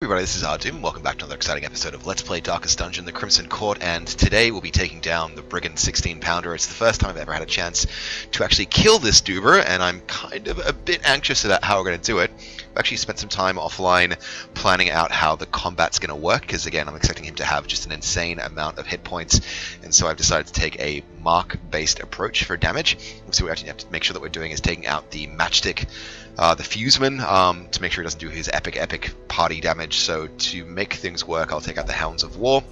everybody, this is Doom. Welcome back to another exciting episode of Let's Play Darkest Dungeon, the Crimson Court, and today we'll be taking down the Brigand 16-pounder. It's the first time I've ever had a chance to actually kill this doober, and I'm kind of a bit anxious about how we're going to do it. I've actually spent some time offline planning out how the combat's going to work, because again, I'm expecting him to have just an insane amount of hit points, and so I've decided to take a mark-based approach for damage. So we actually have to make sure that we're doing is taking out the matchstick, the Fuseman, to make sure he doesn't do his epic party damage. So to make things work, I'll take out the Hounds of War,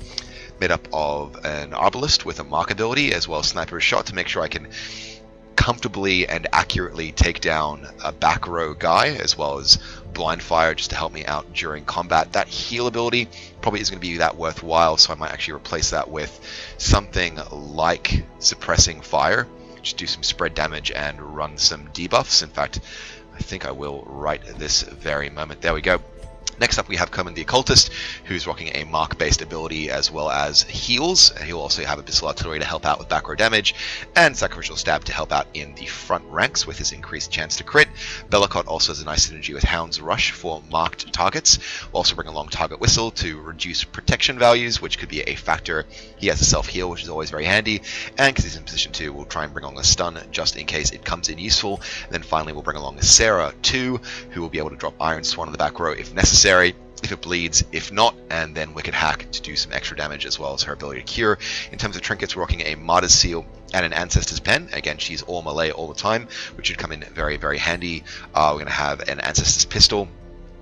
made up of an Arbalist with a mark ability, as well as Sniper's Shot, to make sure I can comfortably and accurately take down a back row guy, as well as Blind Fire just to help me out during combat. That heal ability probably isn't going to be that worthwhile, so I might actually replace that with something like Suppressing Fire. Just do some spread damage and run some debuffs. In fact, I think I will right this very moment. There we go. Next up we have Coman the Occultist, who's rocking a mark-based ability as well as heals. He'll also have Abyssal Artillery to help out with back row damage, and Sacrificial Stab to help out in the front ranks with his increased chance to crit. Bellicott also has a nice synergy with Hound's Rush for marked targets. We'll also bring along Target Whistle to reduce protection values, which could be a factor. He has a self-heal, which is always very handy, and because he's in position 2, we'll try and bring along a stun just in case it comes in useful. And then finally we'll bring along Sarah 2, who will be able to drop Iron Swan on the back row if necessary, if it bleeds, if not, and then Wicked Hack to do some extra damage, as well as her ability to cure. In terms of trinkets, we're rocking a Martyr's Seal and an Ancestor's Pen. Again, she's all melee all the time, which should come in very handy. We're going to have an Ancestor's Pistol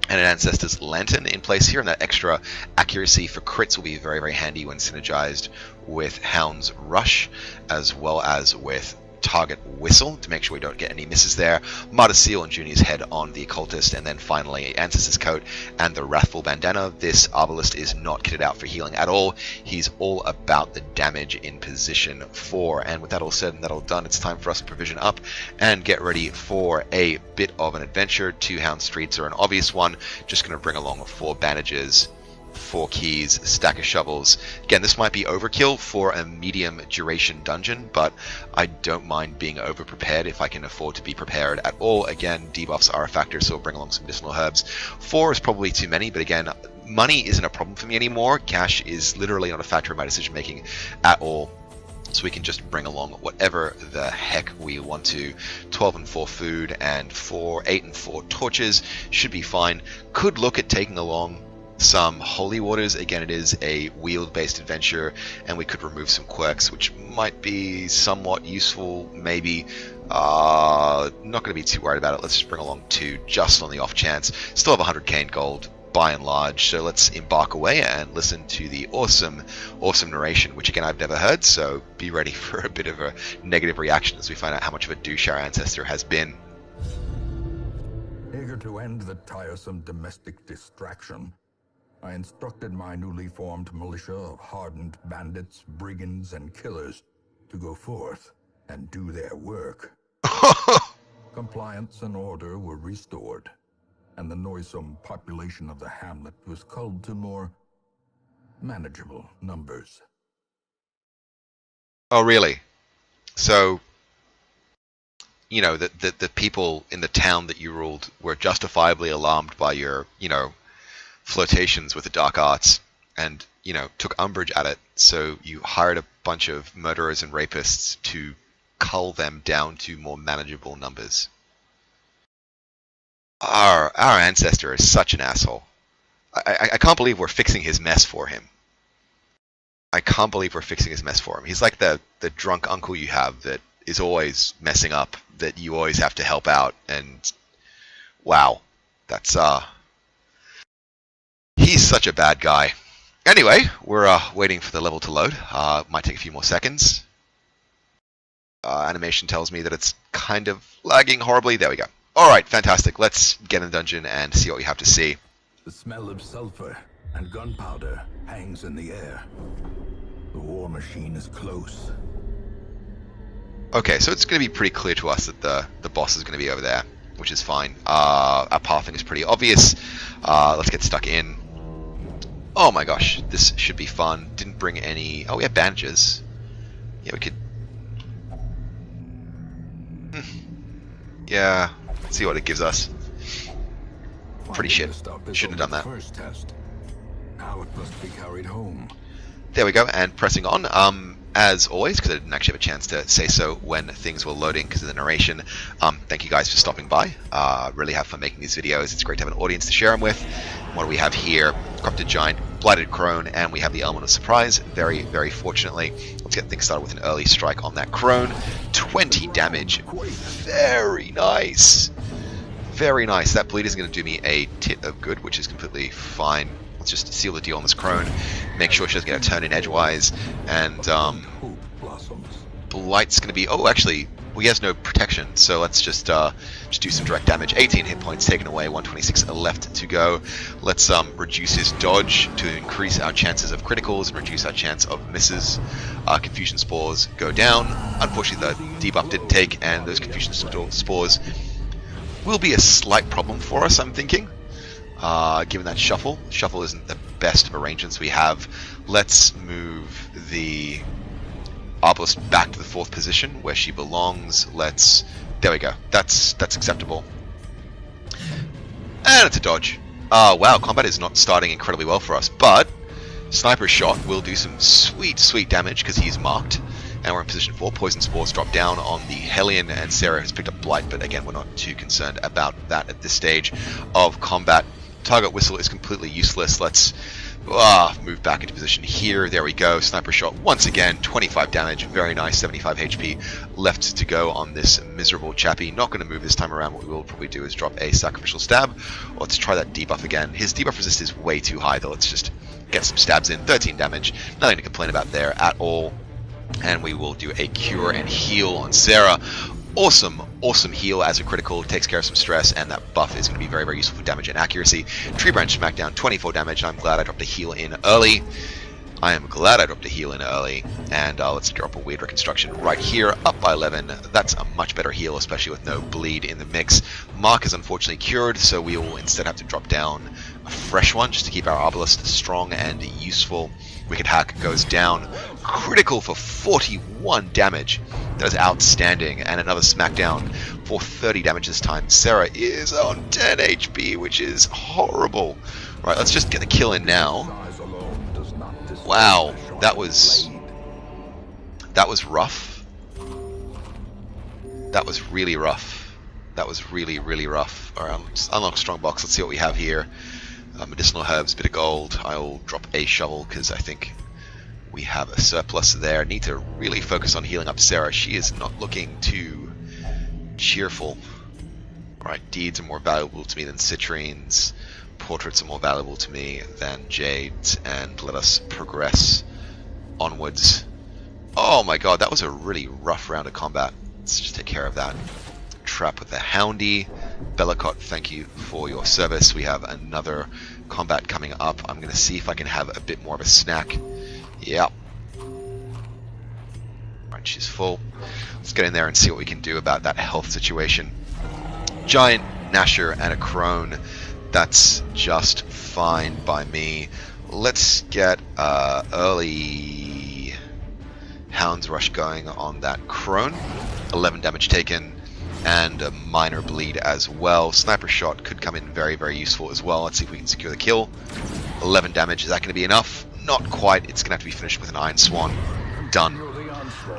and an Ancestor's Lantern in place here, and that extra accuracy for crits will be very handy when synergized with Hound's Rush, as well as with Target Whistle to make sure we don't get any misses there. Martyr's Seal and Junior's Head on the Occultist, and then finally Ancestor's Coat and the Wrathful Bandana. This Arbalist is not kitted out for healing at all. He's all about the damage in position 4. And with that all said and that all done, it's time for us to provision up and get ready for a bit of an adventure. 2 Hound Streets are an obvious one. Just going to bring along 4 bandages, 4 keys, a stack of shovels. Again, this might be overkill for a medium duration dungeon, but I don't mind being over prepared if I can afford to be prepared at all. Again, debuffs are a factor, so we'll bring along some medicinal herbs. 4 is probably too many, but again, money isn't a problem for me anymore. Cash is literally not a factor in my decision making at all. So we can just bring along whatever the heck we want to. 12 and 4 food, and 8 and 4 torches should be fine. Could look at taking along some holy waters. Again, it is a wheeled-based adventure, and we could remove some quirks, which might be somewhat useful, maybe. Not going to be too worried about it. Let's just bring along 2 just on the off chance. Still have 100k in gold by and large, so let's embark away and listen to the awesome narration, which again I've never heard, so be ready for a bit of a negative reaction as we find out how much of a douche our ancestor has been. Eager to end the tiresome domestic distraction, I instructed my newly formed militia of hardened bandits, brigands, and killers to go forth and do their work. Compliance and order were restored, and the noisome population of the hamlet was culled to more manageable numbers. Oh, really? So, you know, the people in the town that you ruled were justifiably alarmed by your, flirtations with the dark arts, and took umbrage at it, so you hired a bunch of murderers and rapists to cull them down to more manageable numbers. Our ancestor is such an asshole. I can't believe we're fixing his mess for him. He's like the drunk uncle you have that is always messing up, that you always have to help out, and wow, that's he's such a bad guy. Anyway, we're waiting for the level to load. Might take a few more seconds. Animation tells me that it's kind of lagging horribly. There we go. Alright, fantastic. Let's get in the dungeon and see what we have to see. The smell of sulfur and gunpowder hangs in the air. The war machine is close. Okay, so it's going to be pretty clear to us that the boss is going to be over there, which is fine. Our pathing is pretty obvious. Let's get stuck in. Oh my gosh, this should be fun. Didn't bring any... Oh, we have bandages. Yeah, we could... Yeah, let's see what it gives us. Pretty shit. Shouldn't have done that. First test Now it must be carried home. There we go, and pressing on. As always, because I didn't actually have a chance to say so when things were loading because of the narration, thank you guys for stopping by. Really have fun making these videos. It's great to have an audience to share them with. What do we have here? Corrupted Giant, Blighted Crone, and we have the element of surprise. Very, very fortunately. Let's get things started with an early strike on that Crone. 20 damage. Very nice. Very nice. That bleed is going to do me a tit of good, which is completely fine. Let's just seal the deal on this Crone. Make sure she doesn't get a turn in edgewise. And Blight's going to be... Oh, actually, well, he has no protection, so let's just do some direct damage. 18 hit points taken away, 126 left to go. Let's reduce his dodge to increase our chances of criticals and reduce our chance of misses. Confusion Spores go down. Unfortunately, the debuff didn't take, and those Confusion Spores will be a slight problem for us, I'm thinking. Given that Shuffle. Shuffle isn't the best of arrangements we have. Let's move the Obelisk back to the 4th position where she belongs. There we go. That's acceptable. And it's a dodge. Wow, combat is not starting incredibly well for us, but Sniper Shot will do some sweet, sweet damage because he's marked. And we're in position 4. Poison Spores drop down on the Hellion, and Sarah has picked up Blight, but again, we're not too concerned about that at this stage of combat. Target Whistle is completely useless. Let's move back into position here. There we go. Sniper Shot once again. 25 damage. Very nice. 75 HP left to go on this miserable chappie. Not going to move this time around. What we will probably do is drop a Sacrificial Stab. Let's try that debuff again. His debuff resist is way too high, though. Let's just get some stabs in. 13 damage. Nothing to complain about there at all. And we will do a Cure and Heal on Sarah. Awesome, awesome heal as a critical, takes care of some stress, and that buff is going to be very, very useful for damage and accuracy. Tree Branch Smackdown, 24 damage, and I'm glad I dropped a heal in early. And let's drop a Weird Reconstruction right here, up by 11. That's a much better heal, especially with no bleed in the mix. Mark is unfortunately cured, so we will instead have to drop down a fresh one just to keep our Obelisk strong and useful. Wicked Hack goes down. Critical for 41 damage. That is outstanding. And another Smackdown for 30 damage this time. Sarah is on 10 HP, which is horrible. Right, let's just get the kill in now. Wow, that was rough. That was really rough. That was really, really rough. Alright, let's unlock Strongbox. Let's see what we have here. Medicinal herbs, bit of gold. I'll drop a shovel because I think we have a surplus there. Need to really focus on healing up Sarah. She is not looking too cheerful. Right, deeds are more valuable to me than citrines. Portraits are more valuable to me than jades. And let us progress onwards. Oh my god, that was a really rough round of combat. Let's just take care of that. Trap with the Houndy. Bellicott, thank you for your service. We have another combat coming up. I'm going to see if I can have a bit more of a snack. Yep. Right, she's full. Let's get in there and see what we can do about that health situation. Giant, Nasher, and a Crone. That's just fine by me. Let's get early Hounds Rush going on that Crone. 11 damage taken. And a minor bleed as well. Sniper Shot could come in very, very useful as well. Let's see if we can secure the kill. 11 damage. Is that going to be enough? Not quite. It's going to have to be finished with an Iron Swan. Done.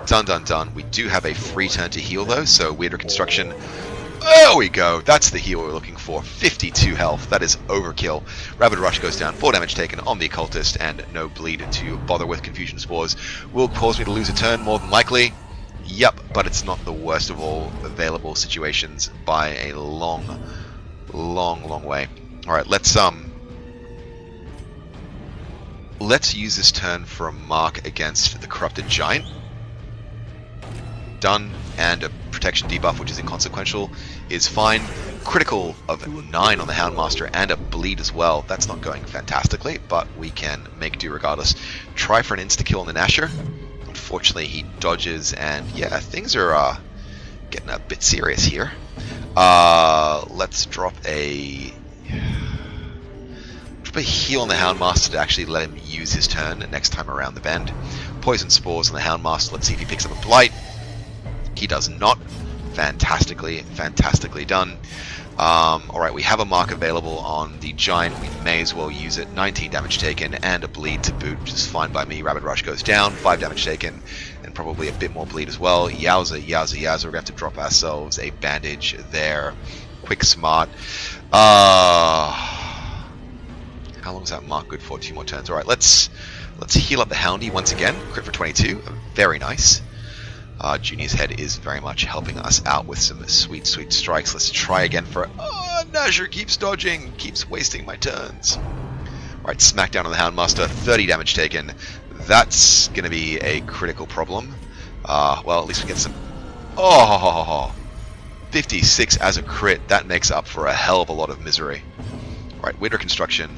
Done, done, done. We do have a free turn to heal, though, so Weird Reconstruction. There we go. That's the heal we're looking for. 52 health. That is overkill. Rabid Rush goes down. 4 damage taken on the Occultist, and no bleed to bother with. Confusion Spores will cause me to lose a turn, more than likely. Yep, but it's not the worst of all available situations by a long, long, long way. Alright, let's use this turn for a mark against the Corrupted Giant. Done, and a protection debuff, which is inconsequential, is fine. Critical of 9 on the Houndmaster, and a bleed as well. That's not going fantastically, but we can make do regardless. Try for an insta-kill on the Nasher. Unfortunately, he dodges, and yeah, things are getting a bit serious here. Let's drop a heal on the Houndmaster to actually let him use his turn next time around the bend. Poison Spores on the Houndmaster. Let's see if he picks up a Blight. He does not. Fantastically, fantastically done. Alright, we have a mark available on the Giant. We may as well use it. 19 damage taken and a bleed to boot, which is fine by me. Rapid Rush goes down, 5 damage taken, and probably a bit more bleed as well. Yowza, yowza, yowza. We're going to have to drop ourselves a bandage there. Quick smart. How long is that mark good for? 2 more turns. Alright, let's heal up the Houndy once again. Crit for 22. Very nice. Junior's head is very much helping us out with some sweet, sweet strikes. Let's try again for... Oh, Nasher keeps dodging, keeps wasting my turns. Alright, smackdown on the Houndmaster, 30 damage taken. That's going to be a critical problem. Well, at least we get some... Oh, 56 as a crit. That makes up for a hell of a lot of misery. Alright, Winter Construction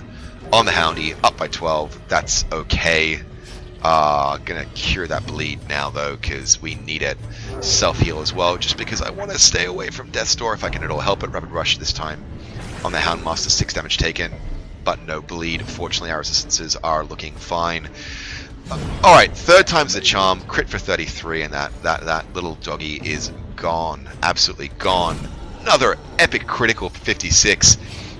on the Houndy, up by 12. That's okay. Gonna cure that bleed now though, because we need it. Self-heal as well, just because I want to stay away from Death's Door if I can at all help it. Rapid Rush this time on the Houndmaster, 6 damage taken, but no bleed. Fortunately, our resistances are looking fine. Alright, third time's the charm, crit for 33, and that little doggy is gone. Absolutely gone. Another epic critical for 56.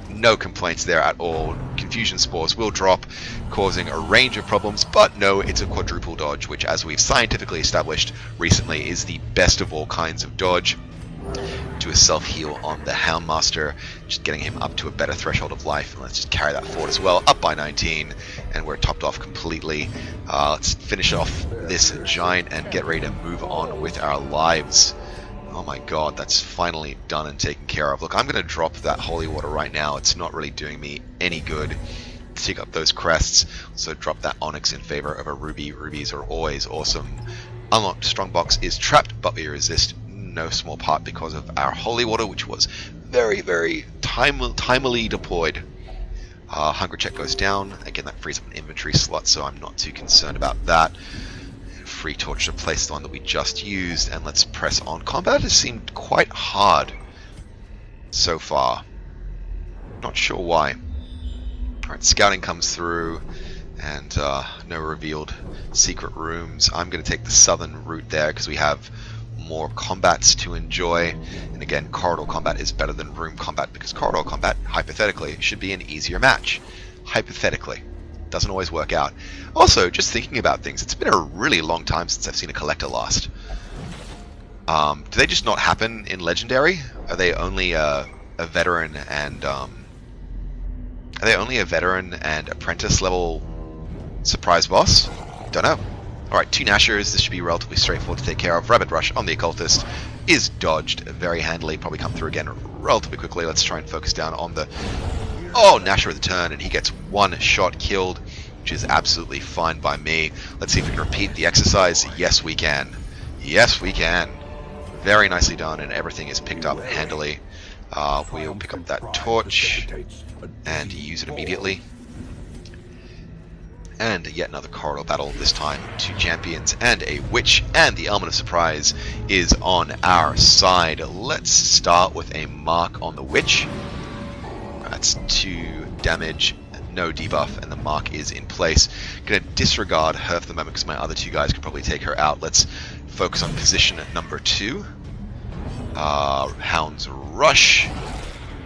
No complaints there at all. Confusion Spores will drop, causing a range of problems, but no, it's a quadruple dodge, which, as we've scientifically established recently, is the best of all kinds of dodge. Do a self-heal on the Houndmaster, just getting him up to a better threshold of life, and let's just carry that forward as well, up by 19, and we're topped off completely. Let's finish off this Giant and get ready to move on with our lives. Oh my god, that's finally done and taken care of. Look, I'm going to drop that Holy Water right now. It's not really doing me any good. Take up those crests. So drop that Onyx in favor of a Ruby. Rubies are always awesome. Unlocked Strongbox is trapped, but we resist no small part because of our Holy Water, which was very, very timely deployed. Hunger Check goes down. Again, that frees up an inventory slot, so I'm not too concerned about that. Free Torch to place the one that we just used, and let's press on. Combat has seemed quite hard so far. Not sure why. Alright, scouting comes through, and no revealed secret rooms. I'm going to take the southern route there because we have more combats to enjoy. And again, corridor combat is better than room combat because corridor combat, hypothetically, should be an easier match. Hypothetically. Doesn't always work out. Also, just thinking about things, it's been a really long time since I've seen a collector last. Do they just not happen in Legendary? Are they only a veteran and apprentice level surprise boss? Don't know. Alright, 2 Nashers. This should be relatively straightforward to take care of. Rapid Rush on the Occultist is dodged very handily. Probably come through again relatively quickly. Let's try and focus down on the... Oh, Nasher with the turn, and he gets 1 shot killed, which is absolutely fine by me. Let's see if we can repeat the exercise. Yes, we can. Yes, we can. Very nicely done, and everything is picked up handily. We'll pick up that torch and use it immediately. And yet another corridor battle, this time 2 champions and a witch, and the element of surprise is on our side. Let's start with a mark on the witch. That's 2 damage, no debuff, and the mark is in place. Gonna disregard her for the moment because my other 2 guys can probably take her out. Let's focus on position at number 2. Hounds Rush.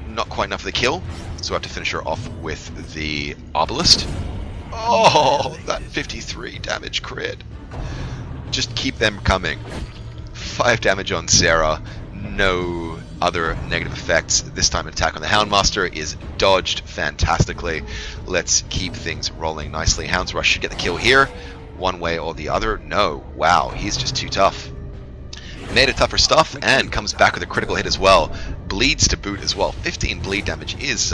Not quite enough for the kill, so I have to finish her off with the Obelisk. Oh, that 53 damage crit. Just keep them coming. 5 damage on Sarah. No other negative effects. This time an attack on the Houndmaster is dodged fantastically. Let's keep things rolling nicely. Hounds Rush should get the kill here. One way or the other. No. Wow, he's just too tough. Made of tougher stuff and comes back with a critical hit as well. Bleeds to boot as well. 15 bleed damage is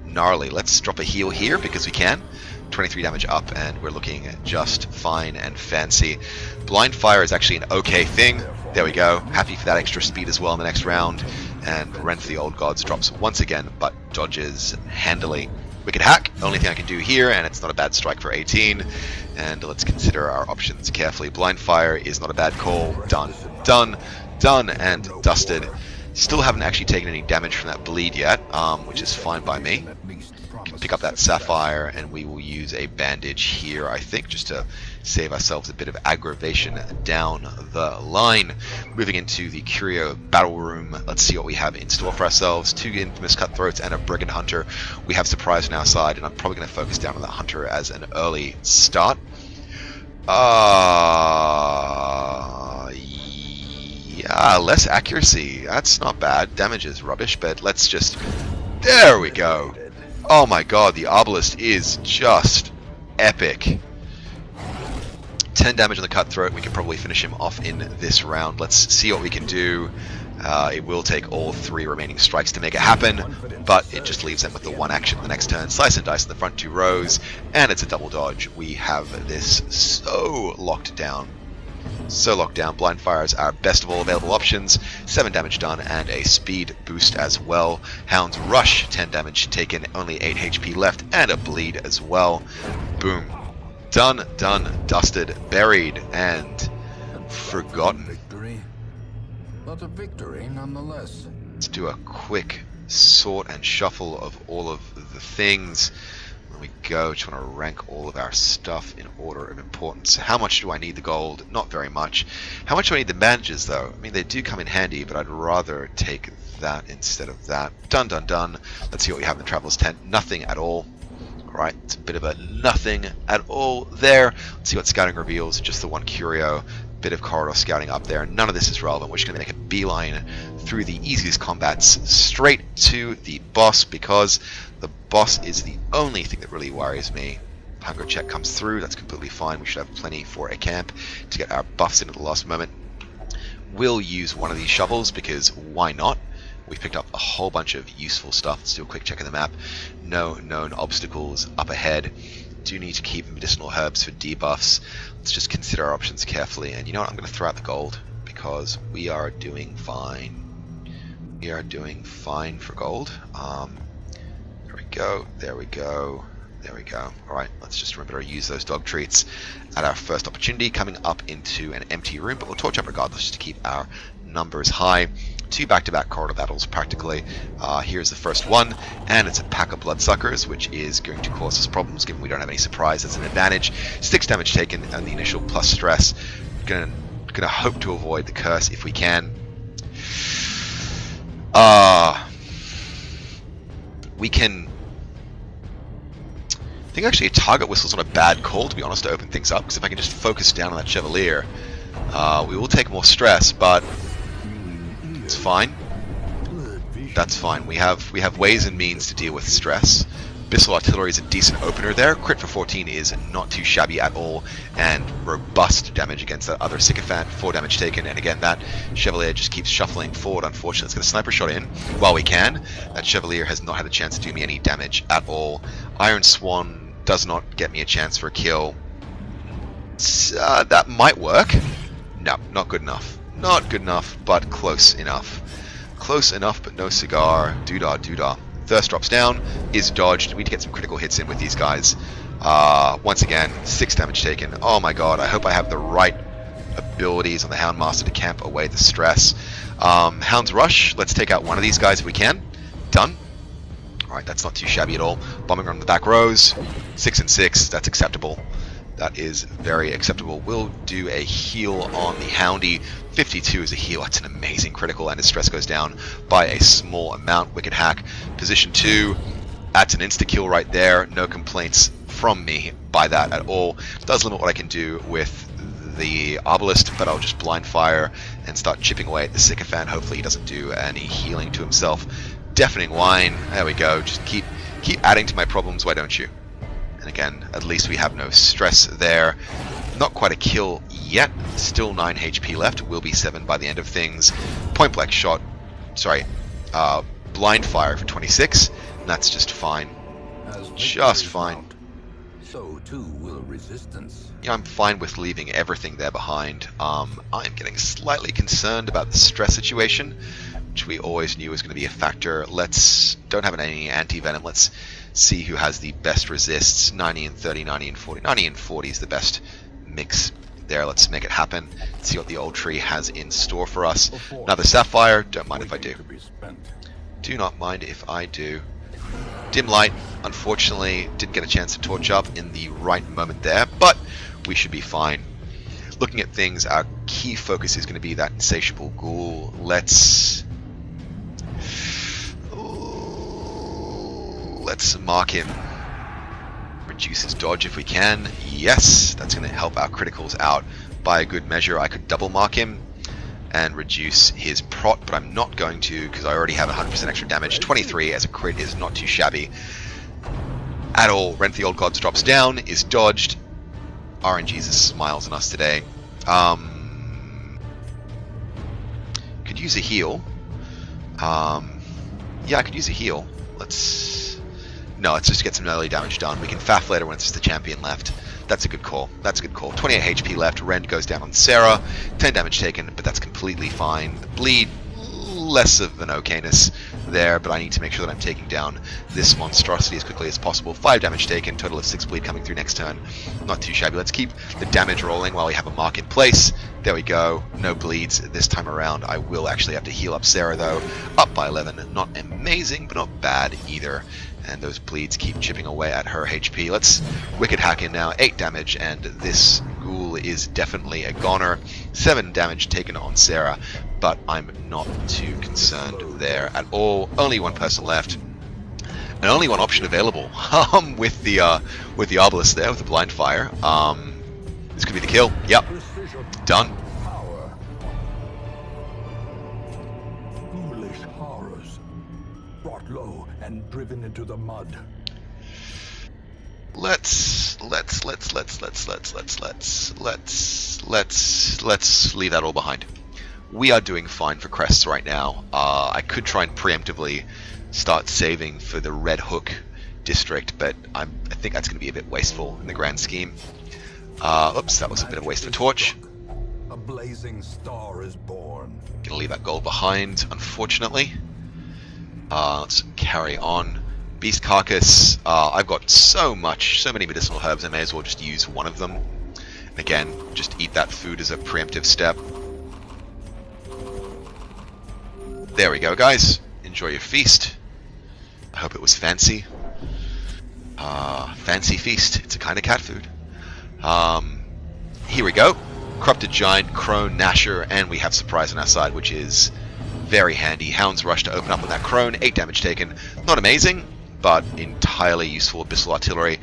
gnarly. Let's drop a heal here because we can. 23 damage up, and we're looking just fine and fancy. Blind Fire is actually an okay thing. There we go. Happy for that extra speed as well in the next round. And Rent for the Old Gods drops once again, but dodges handily. Wicked Hack, only thing I can do here, and it's not a bad strike for 18. And let's consider our options carefully. Blind Fire is not a bad call. Done, done, done, and dusted. Still haven't actually taken any damage from that bleed yet, which is fine by me. can pick up that sapphire, and we will use a bandage here, I think, just to save ourselves a bit of aggravation down the line. Moving into the Curio battle room, let's see what we have in store for ourselves. 2 infamous cutthroats and a brigand hunter. We have surprise on our side, and I'm probably going to focus down on that hunter as an early start. Yeah, less accuracy. That's not bad. Damage is rubbish, but let's just... There we go. Oh my god, the Obelisk is just epic. 10 damage on the cutthroat. We can probably finish him off in this round. Let's see what we can do. It will take all 3 remaining strikes to make it happen, but it just leaves them with the 1 action the next turn. Slice and dice in the front 2 rows, and it's a double dodge. We have this so locked down. So locked down. Blind Fire is our best of all available options. 7 damage done and a speed boost as well. Hounds Rush, 10 damage taken, only 8 HP left, and a bleed as well. Boom. Done, dusted, buried, and forgotten. Victory, but a victory nonetheless. Let's do a quick sort and shuffle of all of the things. There we go. Just want to rank all of our stuff in order of importance. How much do I need the gold? Not very much. How much do I need the bandages, though? I mean, they do come in handy, but I'd rather take that instead of that. Done. Let's see what we have in the Traveler's Tent. Nothing at all. Alright, it's a bit of a nothing at all there. Let's see what scouting reveals. Just the 1 curio. Bit of corridor scouting up there. None of this is relevant. We're just going to make a beeline through the easiest combats straight to the boss, because the boss is the only thing that really worries me. Hunger check comes through. That's completely fine. We should have plenty for a camp to get our buffs in at the last moment. We'll use one of these shovels, because why not? We've picked up a whole bunch of useful stuff. Let's do a quick check of the map. No known obstacles up ahead. Do need to keep medicinal herbs for debuffs. Let's just consider our options carefully. And you know what? I'm going to throw out the gold, because we are doing fine. We are doing fine for gold. There we go. There we go. There we go. Alright, let's just remember to use those dog treats at our first opportunity, coming up into an empty room, but we'll torch up regardless just to keep our numbers high. 2 back-to-back corridor battles practically. Here's the first one, and it's a pack of bloodsuckers, which is going to cause us problems given we don't have any surprise as an advantage. 6 damage taken and the initial plus stress. Gonna hope to avoid the curse if we can. We can... I think actually a target whistle's not a bad call, to be honest, to open things up, because if I can just focus down on that Chevalier, we will take more stress, but it's fine. That's fine. We have ways and means to deal with stress. Bissell Artillery is a decent opener there. Crit for 14 is not too shabby at all, and robust damage against that other Sycophant. 4 damage taken, and again, that Chevalier just keeps shuffling forward. Unfortunately, let's get a sniper shot in while we can. That Chevalier has not had a chance to do me any damage at all. Iron Swan does not get me a chance for a kill. That might work. No, not good enough. Not good enough, but close enough. Close enough, but no cigar. Doodah. Thirst drops down, is dodged. We need to get some critical hits in with these guys. Once again, 6 damage taken. Oh my god, I hope I have the right abilities on the Houndmaster to camp away the stress. Hounds Rush, let's take out one of these guys if we can. Done. Alright, that's not too shabby at all. Bombing around the back rows. 6 and 6, that's acceptable. That is very acceptable. We'll do a heal on the Houndy. 52 is a heal. That's an amazing critical, and his stress goes down by a small amount. Wicked Hack. Position 2. That's an insta-kill right there. No complaints from me by that at all. Does limit what I can do with the Obelisk, but I'll just blind fire and start chipping away at the Sycophant. Hopefully he doesn't do any healing to himself. Deafening Whine. There we go. Just keep adding to my problems, why don't you? And again, at least we have no stress there. Not quite a kill yet. Still 9 HP left. Will be 7 by the end of things. Point blank shot. Sorry. Blind fire for 26. And that's just fine. Just fine. So too will resistance. Yeah, I'm fine with leaving everything there behind. I'm getting slightly concerned about the stress situation, which we always knew was going to be a factor. Don't have any anti-venom. Let's see who has the best resists. 90 and 30, 90 and 40. 90 and 40 is the best mix there. Let's make it happen. See what the old tree has in store for us. Another Sapphire. Don't mind if I do. Do not mind if I do. Dim light, unfortunately, didn't get a chance to torch up in the right moment there, but we should be fine. Looking at things, our key focus is going to be that insatiable ghoul. Let's mark him. Reduce his dodge if we can. Yes, that's going to help our criticals out by a good measure. I could double mark him and reduce his prot, but I'm not going to because I already have 100% extra damage. 23 as a crit is not too shabby at all. Rent the Old Gods drops down, is dodged. RNGesus smiles on us today. Could use a heal. Yeah, I could use a heal. No, let's just get some early damage done. We can faff later when it's just the champion left. That's a good call. That's a good call. 28 HP left. Rend goes down on Sarah. 10 damage taken, but that's completely fine. The bleed, less of an okayness there, but I need to make sure that I'm taking down this monstrosity as quickly as possible. 5 damage taken, total of 6 bleed coming through next turn. Not too shabby. Let's keep the damage rolling while we have a mark in place. There we go. No bleeds this time around. I will actually have to heal up Sarah though. Up by 11. Not amazing, but not bad either. And those bleeds keep chipping away at her HP. Let's Wicked Hack in now. 8 damage, and this ghoul is definitely a goner. 7 damage taken on Sarah, but I'm not too concerned there at all. Only one person left, and only one option available. With the Obelisk there, with the blind fire. This could be the kill. Yep, done. Foolish horrors, brought low and driven into the mud. Let's leave that all behind. We are doing fine for crests right now. I could try and preemptively start saving for the Red Hook district, but I think that's going to be a bit wasteful in the grand scheme. Oops, that was a bit of a waste of torch. A blazing star is born. Gonna leave that gold behind, unfortunately. Let's carry on. Beast Carcass. I've got so many medicinal herbs, I may as well just use one of them. And again, just eat that food as a preemptive step. There we go, guys. Enjoy your feast. I hope it was fancy. Fancy feast. It's a kind of cat food. Here we go. Corrupted Giant, Crone, Nasher, and we have Surprise on our side, which is very handy. Hounds rush to open up on that Crone. 8 damage taken. Not amazing, but entirely useful Abyssal Artillery.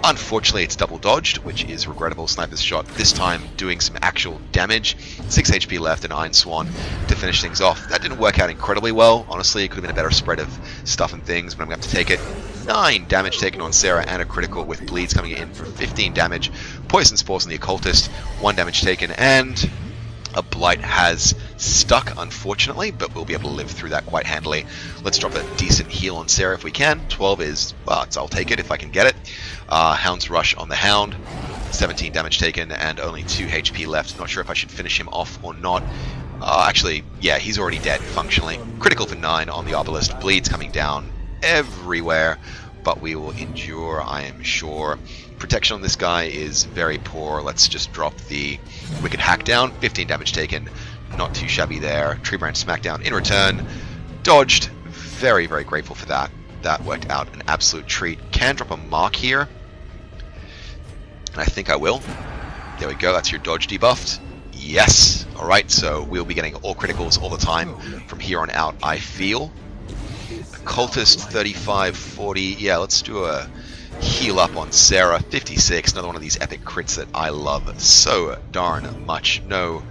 Unfortunately, it's double dodged, which is regrettable. Sniper's shot, this time doing some actual damage. 6 HP left and Iron Swan to finish things off. That didn't work out incredibly well. Honestly, it could have been a better spread of stuff and things, but I'm going to have to take it. 9 damage taken on Sarah and a critical with bleeds coming in for 15 damage. Poison Spores on the Occultist, 1 damage taken, and a Blight has stuck, unfortunately, but we'll be able to live through that quite handily. Let's drop a decent heal on Sarah if we can. 12 is, well, I'll take it if I can get it. Hound's Rush on the Hound, 17 damage taken and only 2 HP left. Not sure if I should finish him off or not. Actually, yeah, he's already dead, functionally. Critical for 9 on the Obelisk. Bleeds coming down everywhere, but we will endure, I am sure. Protection on this guy is very poor. Let's just drop the Wicked Hack down. 15 damage taken. Not too shabby there. Tree Branch Smackdown in return. Dodged. Very, very grateful for that. That worked out an absolute treat. Can drop a mark here. And I think I will. There we go. That's your dodge debuffed. Yes. Alright, so we'll be getting all criticals all the time from here on out, I feel. Occultist, 35, 40. Yeah, let's do a heal up on Sarah. 56. Another one of these epic crits that I love so darn much. No,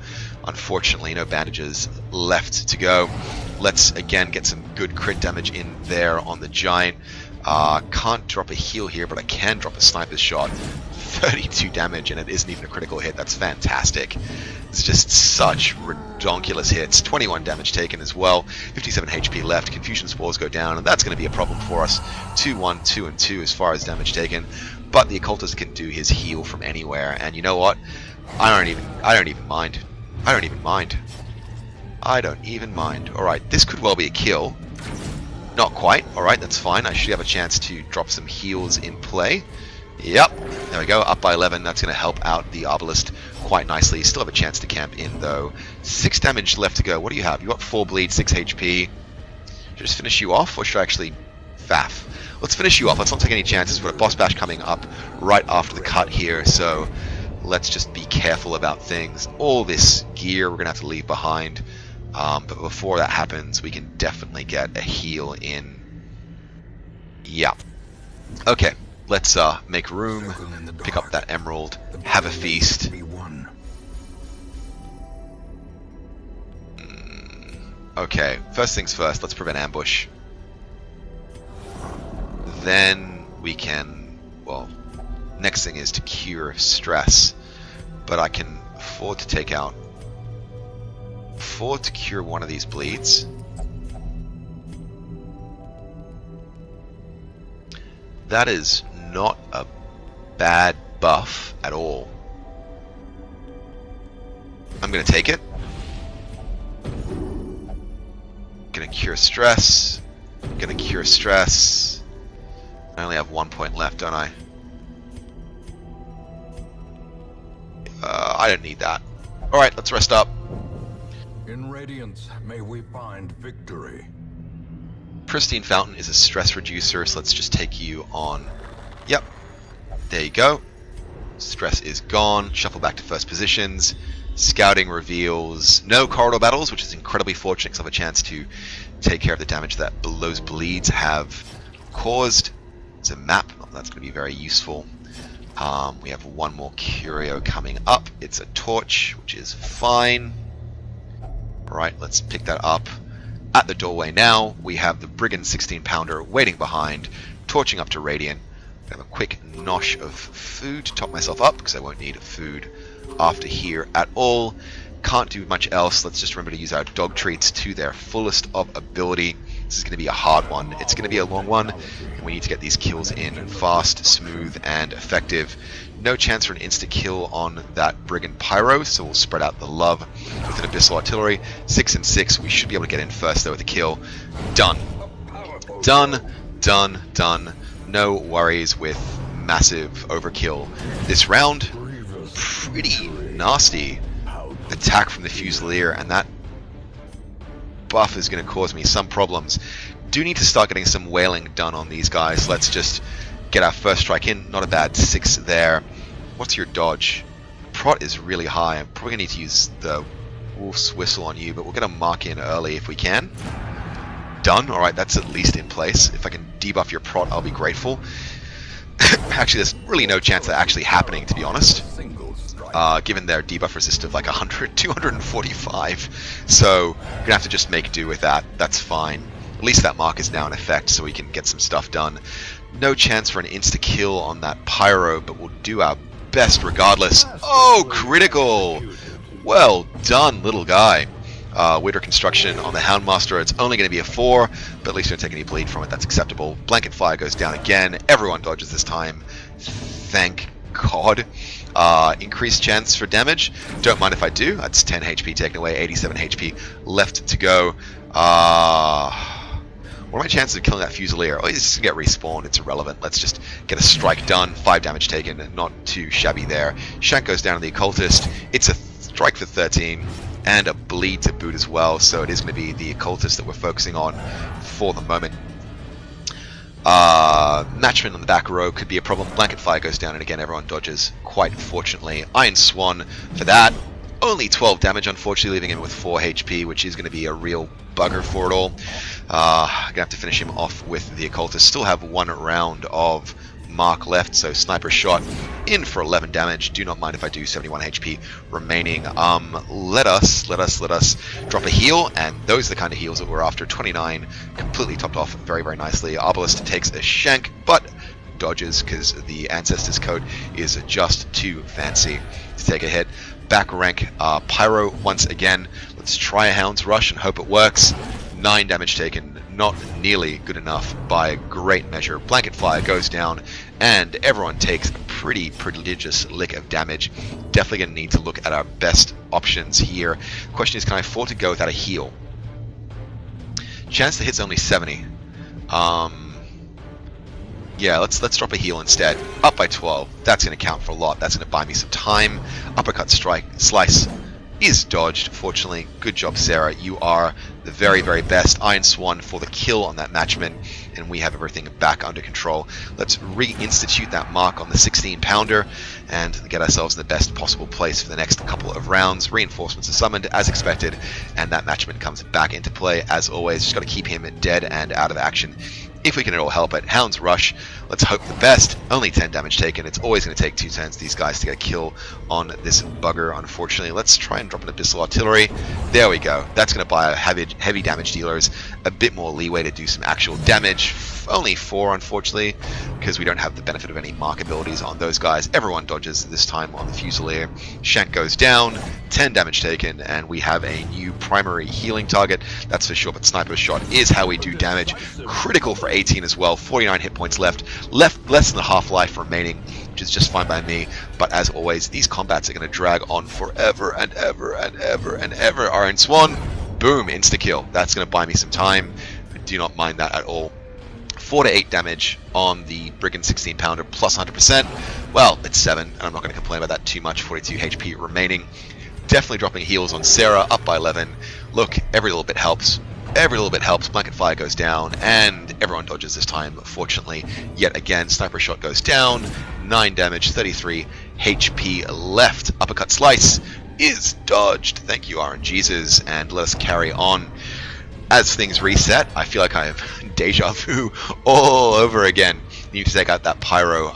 unfortunately, no bandages left to go. Let's again get some good crit damage in there on the Giant. Can't drop a heal here, but I can drop a Sniper's Shot. 32 damage, and it isn't even a critical hit. That's fantastic. It's just such redonkulous hits. 21 damage taken as well. 57 HP left. Confusion Spores go down, and that's going to be a problem for us. 2-1, 2-2 as far as damage taken. But the Occultist can do his heal from anywhere, and you know what? I don't even mind. I don't even mind. Alright, this could well be a kill. Not quite. Alright, that's fine. I should have a chance to drop some heals in play. Yep, there we go, up by 11. That's going to help out the Obelisk quite nicely. Still have a chance to camp in, though. 6 damage left to go. What do you have? You got 4 bleed, 6 HP. Should I just finish you off, or should I actually faff? let's finish you off. Let's not take any chances. We've got a boss bash coming up right after the cut here, so let's just be careful about things. All this gear we're going to have to leave behind. But before that happens, we can definitely get a heal in. Yeah. Okay, let's make room, pick up that emerald, have a feast. Okay, first things first, let's prevent ambush. Then we can, well, next thing is to cure stress. But I can afford to cure one of these bleeds. That is not a bad buff at all. I'm going to take it. Going to cure stress. Going to cure stress. I only have 1 point left, don't I? I don't need that. Alright, let's rest up. In Radiance, may we find victory. Pristine Fountain is a stress reducer, so let's just take you on. Yep. There you go. Stress is gone. Shuffle back to first positions. Scouting reveals no corridor battles, which is incredibly fortunate because I have a chance to take care of the damage that those bleeds have caused. It's a map. That's going to be very useful. We have one more curio coming up. It's a torch, which is fine. Alright, let's pick that up. At the doorway now, we have the Brigand 16-pounder waiting behind, torching up to Radiant. I have a quick nosh of food to top myself up, because I won't need food after here at all. Can't do much else. Let's just remember to use our dog treats to their fullest of ability. This is going to be a hard one. It's going to be a long one, and we need to get these kills in fast, smooth, and effective. No chance for an insta-kill on that Brigand Pyro, so we'll spread out the love with an Abyssal Artillery. 6 and 6. We should be able to get in first, though, with a kill. Done. Done. Done. Done. No worries with massive overkill. This round, pretty nasty attack from the Fusilier, and that buff is going to cause me some problems. Do need to start getting some wailing done on these guys. Let's just get our first strike in. Not a bad 6 there. What's your dodge? Prot is really high. I'm probably going to need to use the Wolf's Whistle on you, but we're going to mark in early if we can. Done. Alright, that's at least in place. If I can debuff your Prot, I'll be grateful. Actually, there's really no chance of that actually happening, to be honest. Given their debuff resist of like 245. So, we're going to have to just make do with that. That's fine. At least that mark is now in effect, so we can get some stuff done. No chance for an insta-kill on that Pyro, but we'll do our best regardless. Oh, critical! Well done, little guy. Winter Construction on the Houndmaster, it's only going to be a 4, but at least we don't take any bleed from it. That's acceptable. Blanket Fire goes down again. Everyone dodges this time. Thank God. Increased chance for damage. Don't mind if I do. That's 10 HP taken away, 87 HP left to go. What are my chances of killing that Fusilier? Oh, he's just going to get respawned. It's irrelevant. Let's just get a strike done. 5 damage taken. Not too shabby there. Shank goes down to the Occultist. It's a strike for 13. And a bleed to boot as well. So it is going to be the Occultist that we're focusing on for the moment. Matchman on the back row could be a problem. Blanket Fire goes down, and again, everyone dodges, quite fortunately. Iron Swan for that. Only 12 damage, unfortunately, leaving him with 4 HP, which is going to be a real bugger for it all. Going to have to finish him off with the Occultist. Still have 1 round of mark left, so Sniper Shot in for 11 damage. Do not mind if I do. 71 HP remaining. Let us drop a heal, and those are the kind of heals that we're after. 29, completely topped off very, very nicely. Obelisk takes a shank, but dodges because the Ancestor's Coat is just too fancy to take a hit. Back rank Pyro once again. Let's try a Hound's Rush and hope it works. 9 damage taken, not nearly good enough by a great measure. Blanket Fire goes down, and everyone takes a pretty prodigious lick of damage. Definitely going to need to look at our best options here. Question is, can I afford to go without a heal? Chance to hit's only 70. Yeah, let's drop a heal instead. Up by 12. That's going to count for a lot. That's going to buy me some time. Uppercut strike, slice. is dodged, fortunately. Good job, Sarah. You are the very, very best. Iron Swan for the kill on that matchman, and we have everything back under control. Let's reinstitute that mark on the 16-pounder and get ourselves in the best possible place for the next couple of rounds. Reinforcements are summoned as expected, and that matchman comes back into play as always. Just got to keep him dead and out of action if we can at all help it. Hounds rush. Let's hope the best. Only 10 damage taken. It's always going to take 2 turns for these guys to get a kill on this bugger, unfortunately. Let's try and drop an Abyssal Artillery. There we go. That's going to buy our heavy damage dealers a bit more leeway to do some actual damage. Only 4, unfortunately, because we don't have the benefit of any mark abilities on those guys. Everyone dodges this time on the Fusilier. Shank goes down, 10 damage taken, and we have a new primary healing target, that's for sure, but Sniper Shot is how we do damage. Critical for 18 as well, 49 hit points left less than a half-life remaining, which is just fine by me, but as always, these combats are going to drag on forever and ever and ever and ever. Iron Swan, boom, insta-kill. That's going to buy me some time. I do not mind that at all. 4 to 8 damage on the Brigand 16-pounder plus 100%. Well, it's 7, and I'm not going to complain about that too much. 42 HP remaining. Definitely dropping heals on Sarah, up by 11. Look, every little bit helps. Every little bit helps. Blanket Fire goes down, and everyone dodges this time, fortunately. Yet again, Sniper Shot goes down. 9 damage, 33 HP left. Uppercut Slice is dodged. Thank you, RNGesus, and let us carry on. As things reset, I feel like I have deja vu all over again. Need to take out that Pyro.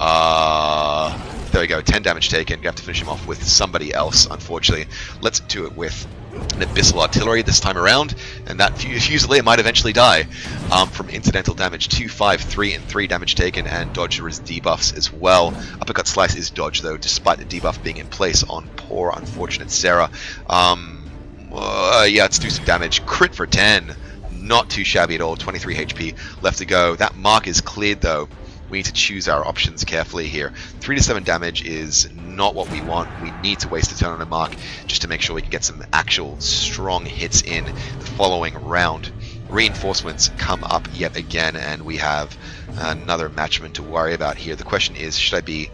There we go, 10 damage taken. You have to finish him off with somebody else, unfortunately. Let's do it with an Abyssal Artillery this time around, and that Fusilier might eventually die from incidental damage. 2, 5, 3, and 3 damage taken, and dodge his debuffs as well. Uppercut Slice is dodged, though, despite the debuff being in place on poor, unfortunate Sarah. Yeah, let's do some damage. Crit for 10. Not too shabby at all. 23 HP left to go. That mark is cleared, though. We need to choose our options carefully here. 3 to 7 damage is not what we want. We need to waste a turn on a mark just to make sure we can get some actual strong hits in the following round. Reinforcements come up yet again, and we have another matchman to worry about here. The question is, should I be...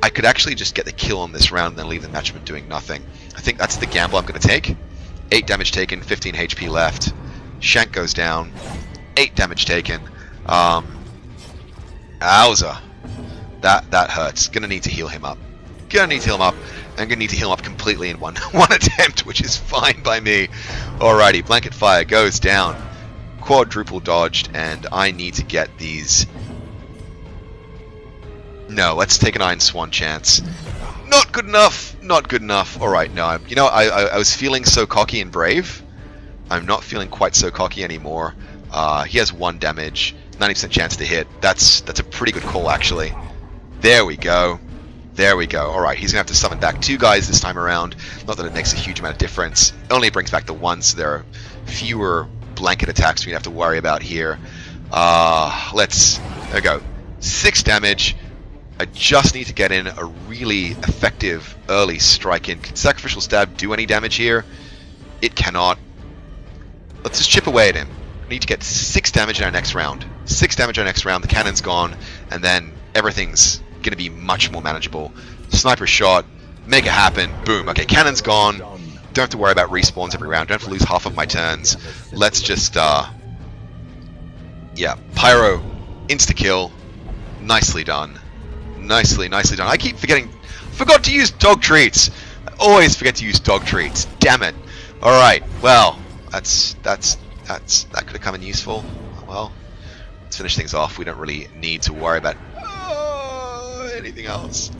I could actually just get the kill on this round and then leave the matchman doing nothing. I think that's the gamble I'm going to take. 8 damage taken, 15 HP left. Shank goes down. 8 damage taken. Owza. That hurts. Gonna need to heal him up. I'm gonna need to heal him up completely in one attempt, which is fine by me. Alrighty, Blanket Fire goes down. Quadruple dodged, and I need to get these... No, let's take an Iron Swan chance. Not good enough. Not good enough. Alright, no. You know, I was feeling so cocky and brave. I'm not feeling quite so cocky anymore. He has 1 damage, 90% chance to hit. That's a pretty good call, actually. There we go. There we go. Alright, he's going to have to summon back 2 guys this time around. Not that it makes a huge amount of difference. It only brings back the 1, so there are fewer blanket attacks we have to worry about here. There we go. 6 damage. I just need to get in a really effective early strike in. Can Sacrificial Stab do any damage here? It cannot. Let's just chip away at him. We need to get 6 damage in our next round. 6 damage in our next round, the cannon's gone, and then everything's going to be much more manageable. Sniper Shot, make it happen, boom. Okay, cannon's gone. Don't have to worry about respawns every round. Don't have to lose half of my turns. Let's just, yeah, Pyro, insta-kill. Nicely done. Nicely done. I keep forgetting, forgot to use dog treats. I always forget to use dog treats. Damn it. Alright, well, that could have come in useful. Well, let's finish things off. We don't really need to worry about anything else.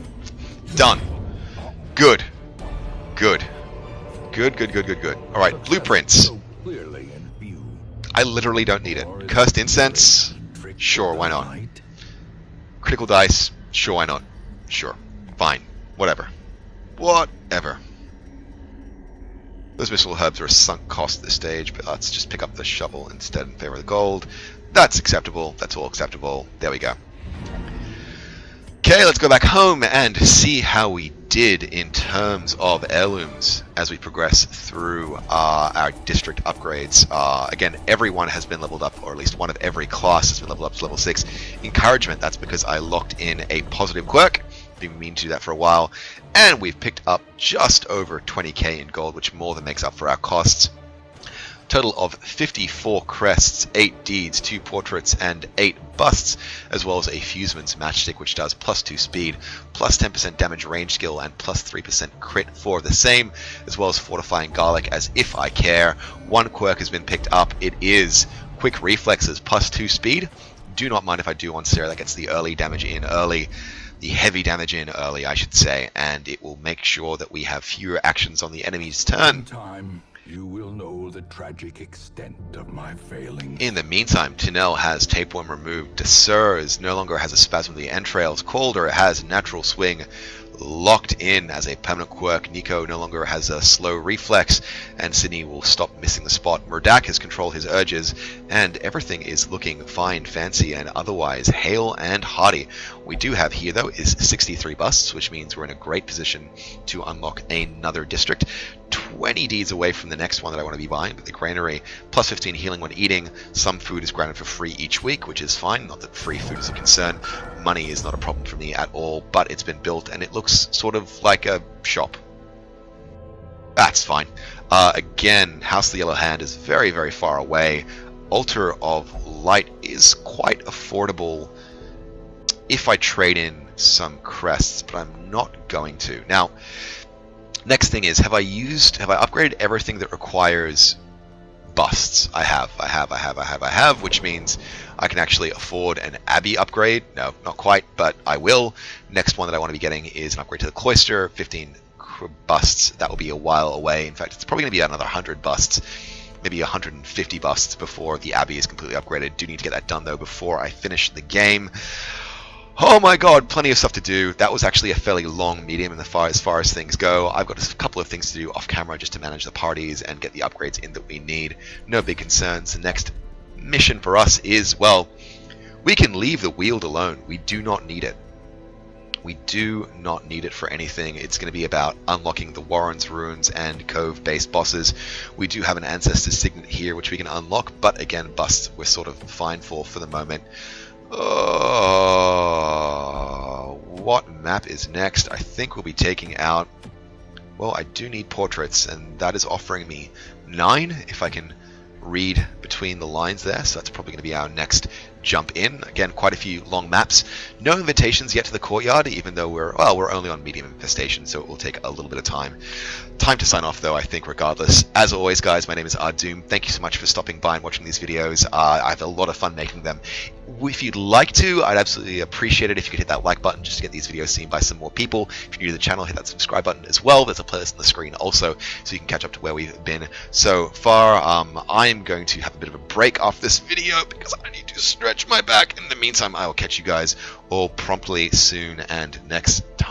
Done. Good. Alright, blueprints. I literally don't need it. Cursed Incense? Sure, why not? Critical dice? Sure, why not? Sure. Fine. Whatever. Those missile herbs are a sunk cost at this stage, but let's just pick up the shovel instead in favor of the gold. That's acceptable. That's all acceptable. There we go. Okay, let's go back home and see how we did in terms of heirlooms as we progress through our district upgrades. Again, everyone has been leveled up, or at least one of every class has been leveled up to level 6. Encouragement, that's because I locked in a positive quirk. been meaning to do that for a while. And we've picked up just over 20k in gold, which more than makes up for our costs. Total of 54 crests, 8 deeds, 2 portraits, and 8 busts, as well as a Fuseman's matchstick, which does +2 speed, +10% damage range skill, and +3% crit for the same, as well as fortifying garlic as if I care. One quirk has been picked up. It is quick reflexes, +2 speed. Do not mind if I do on Sarah. That gets the early damage in early. The heavy damage in early, I should say, and it will make sure that we have fewer actions on the enemy's turn. You will know the tragic extent of my failing. In the meantime, Tinel has tapeworm removed. Desurs no longer has a spasm of the entrails. Calder has natural swing locked in as a permanent quirk. Nico no longer has a slow reflex, and Sydney will stop missing the spot. Murdak has controlled his urges, and everything is looking fine, fancy, and otherwise hale and hearty. We do have here, though, is 63 busts, which means we're in a great position to unlock another district. 20 deeds away from the next one that I want to be buying, but the granary, +15 healing when eating. Some food is granted for free each week, which is fine. Not that free food is a concern. Money is not a problem for me at all, but it's been built and it looks sort of like a shop. That's fine. Again, House of the Yellow Hand is very, very far away. Altar of Light is quite affordable if I trade in some crests, but I'm not going to. Now, next thing is, have I upgraded everything that requires busts? I have, which means I can actually afford an Abbey upgrade. No, not quite, but I will. Next one that I want to be getting is an upgrade to the Cloister, 15 busts. That will be a while away. In fact, it's probably going to be another 100 busts, maybe 150 busts before the Abbey is completely upgraded. Do need to get that done, though, before I finish the game. Oh my god, plenty of stuff to do. That was actually a fairly long medium as far as things go. I've got a couple of things to do off camera just to manage the parties and get the upgrades in that we need. No big concerns. The next mission for us is, well, we can leave the Weald alone. We do not need it. We do not need it for anything. It's going to be about unlocking the Warren's Ruins and Cove-based bosses. We do have an Ancestor's Signet here, which we can unlock, but again, busts we're sort of fine for the moment. What map is next? I think we'll be taking out... Well, I do need portraits, and that is offering me 9, if I can read between the lines there, so that's probably going to be our next jump in. Again, quite a few long maps. No invitations yet to the courtyard, even though we're only on medium infestation, so it will take a little bit of time. Time to sign off, though, I think, regardless. As always, guys, my name is Ardoom. Thank you so much for stopping by and watching these videos. I have a lot of fun making them. If you'd like to, I'd absolutely appreciate it if you could hit that like button just to get these videos seen by some more people. If you're new to the channel, hit that subscribe button as well. There's a playlist on the screen also, so you can catch up to where we've been so far. I am going to have a bit of a break off this video because I need to stretch my back. In the meantime, I will catch you guys all promptly soon and next time.